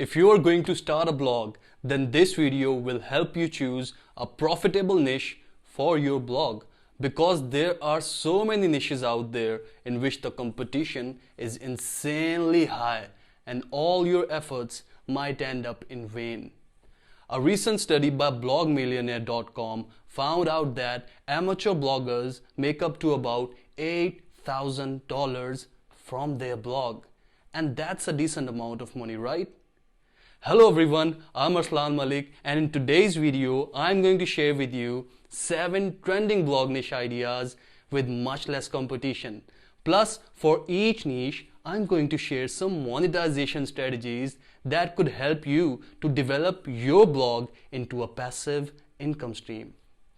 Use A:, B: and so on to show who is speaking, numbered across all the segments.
A: If you are going to start a blog, then this video will help you choose a profitable niche for your blog, because there are so many niches out there in which the competition is insanely high and all your efforts might end up in vain. A recent study by blogmillionaire.com found out that amateur bloggers make up to about $8,000 from their blog. And that's a decent amount of money, right? Hello everyone, I'm Arslan Malik, and in today's video, I'm going to share with you 7 trending blog niche ideas with much less competition. Plus, for each niche, I'm going to share some monetization strategies that could help you to develop your blog into a passive income stream.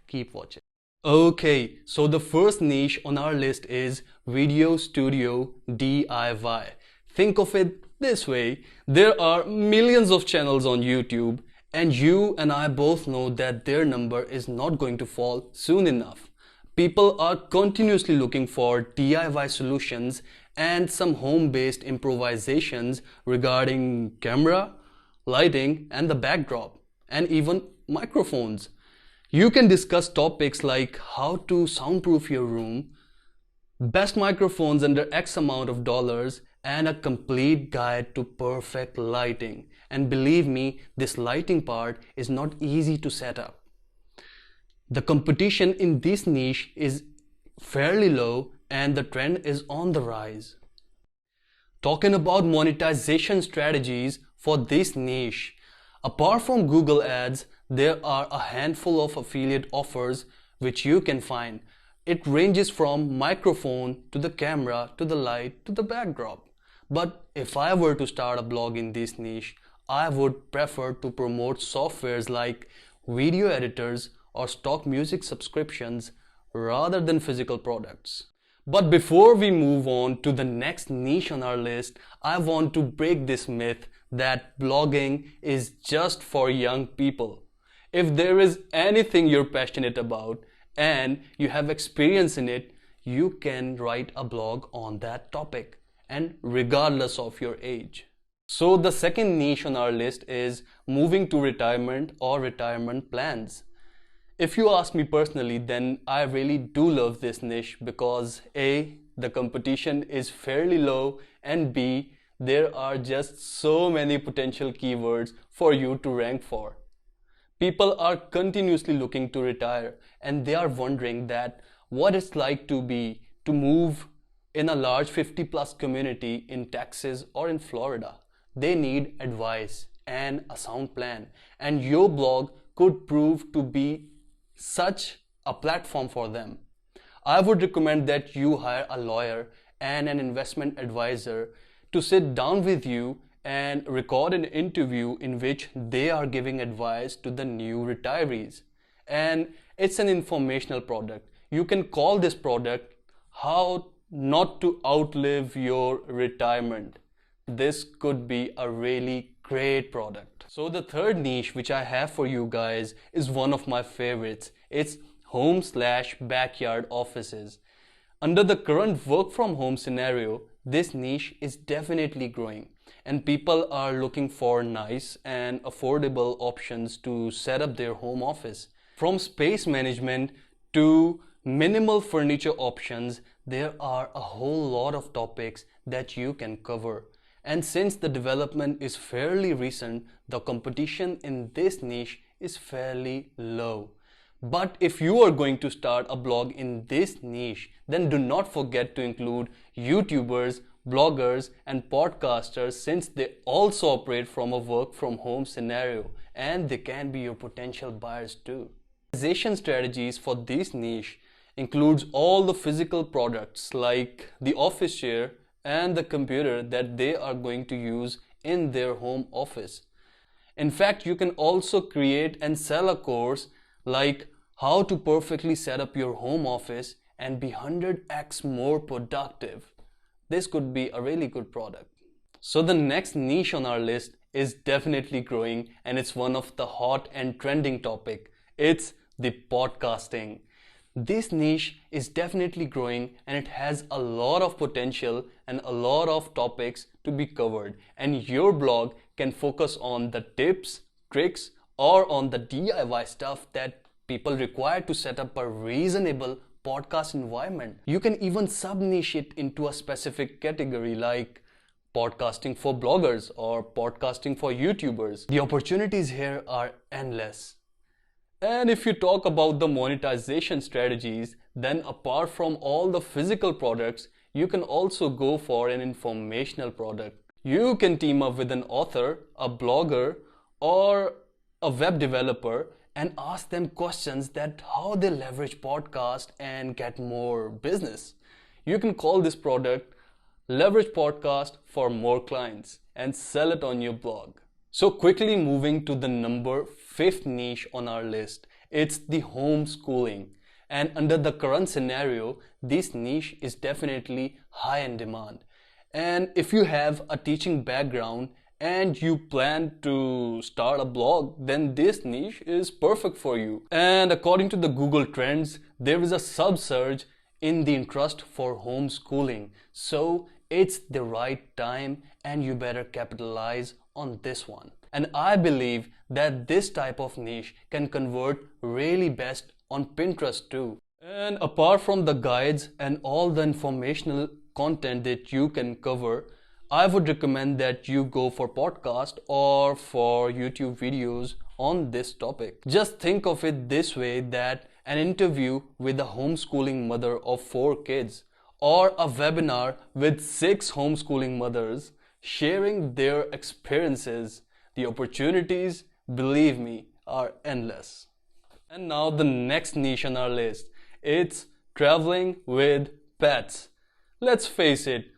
A: Keep watching. Okay, so the first niche on our list is video studio DIY. Think of it this way, there are millions of channels on YouTube, and you and I both know that their number is not going to fall soon enough. People are continuously looking for DIY solutions and some home-based improvisations regarding camera, lighting, and the backdrop, and even microphones. You can discuss topics like how to soundproof your room, best microphones under X amount of dollars, and a complete guide to perfect lighting. And believe me, this lighting part is not easy to set up. The competition in this niche is fairly low and the trend is on the rise. Talking about monetization strategies for this niche, apart from Google Ads, there are a handful of affiliate offers which you can find. It ranges from microphone to the camera to the light to the backdrop. But if I were to start a blog in this niche, I would prefer to promote softwares like video editors or stock music subscriptions rather than physical products. But before we move on to the next niche on our list, I want to break this myth that blogging is just for young people. If there is anything you're passionate about and you have experience in it, you can write a blog on that topic, and regardless of your age. So the second niche on our list is moving to retirement or retirement plans. If you ask me personally, then I really do love this niche because A, the competition is fairly low, and B, there are just so many potential keywords for you to rank for. People are continuously looking to retire and they are wondering that what it's like to move in a large 50+ community in Texas or in Florida. They need advice and a sound plan, and your blog could prove to be such a platform for them. I would recommend that you hire a lawyer and an investment advisor to sit down with you and record an interview in which they are giving advice to the new retirees. And it's an informational product. You can call this product How Not to Outlive Your Retirement. This could be a really great product. So the third niche which I have for you guys is one of my favorites. It's home/backyard offices. Under the current work from home scenario, this niche is definitely growing, and people are looking for nice and affordable options to set up their home office. From space management to minimal furniture options, there are a whole lot of topics that you can cover. And since the development is fairly recent, the competition in this niche is fairly low. But if you are going to start a blog in this niche, then do not forget to include YouTubers, bloggers, and podcasters, since they also operate from a work from home scenario and they can be your potential buyers too. Monetization strategies for this niche includes all the physical products like the office chair and the computer that they are going to use in their home office. In fact, you can also create and sell a course like how to perfectly set up your home office and be 100x more productive. This could be a really good product. So the next niche on our list is definitely growing, and it's one of the hot and trending topic. It's the podcasting. This niche is definitely growing and it has a lot of potential and a lot of topics to be covered, and your blog can focus on the tips, tricks, or on the DIY stuff that people require to set up a reasonable podcast environment. You can even sub-niche it into a specific category like podcasting for bloggers or podcasting for YouTubers. The opportunities here are endless. And if you talk about the monetization strategies, then apart from all the physical products, you can also go for an informational product. You can team up with an author, a blogger, or a web developer and ask them questions that how they leverage podcast and get more business. You can call this product Leverage Podcast for More Clients and sell it on your blog. So quickly moving to the number 5th niche on our list. It's the homeschooling. And under the current scenario, this niche is definitely high in demand. And if you have a teaching background and you plan to start a blog, then this niche is perfect for you. And according to the Google Trends, there is a subsurge in the interest for homeschooling. So it's the right time and you better capitalize on this one. And I believe that this type of niche can convert really best on Pinterest too. And apart from the guides and all the informational content that you can cover, I would recommend that you go for podcast or for YouTube videos on this topic. Just think of it this way, that an interview with a homeschooling mother of 4 kids or a webinar with 6 homeschooling mothers sharing their experiences, the opportunities, believe me, are endless. And now the next niche on our list, it's traveling with pets. Let's face it,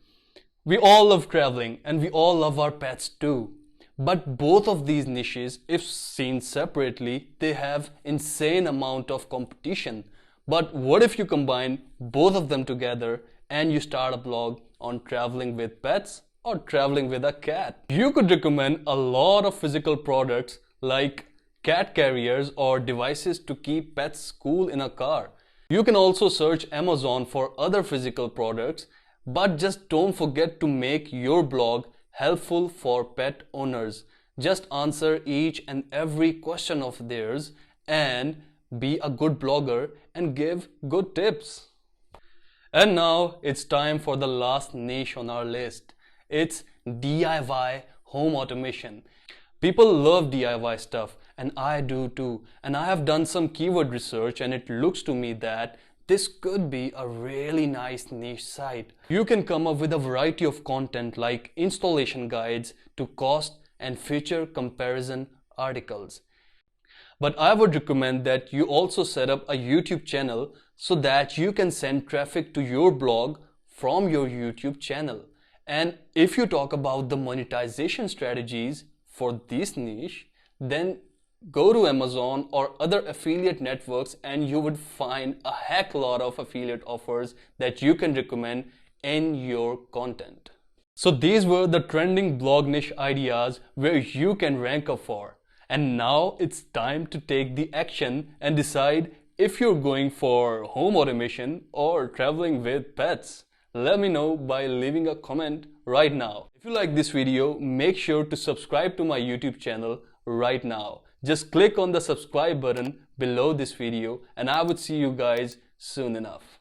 A: we all love traveling and we all love our pets too. But both of these niches, if seen separately, they have insane amount of competition. But what if you combine both of them together and you start a blog on traveling with pets or traveling with a cat? You could recommend a lot of physical products like cat carriers or devices to keep pets cool in a car. You can also search Amazon for other physical products, but just don't forget to make your blog helpful for pet owners. Just answer each and every question of theirs and be a good blogger and give good tips. And now it's time for the last niche on our list. It's DIY home automation. People love DIY stuff and I do too. And I have done some keyword research and it looks to me that this could be a really nice niche site. You can come up with a variety of content like installation guides to cost and feature comparison articles. But I would recommend that you also set up a YouTube channel so that you can send traffic to your blog from your YouTube channel. And if you talk about the monetization strategies for this niche, then go to Amazon or other affiliate networks and you would find a heck lot of affiliate offers that you can recommend in your content. So these were the trending blog niche ideas where you can rank up for. And now it's time to take the action and decide if you're going for home automation or traveling with pets. Let me know by leaving a comment right now. If you like this video, make sure to subscribe to my YouTube channel right now. Just click on the subscribe button below this video and I would see you guys soon enough.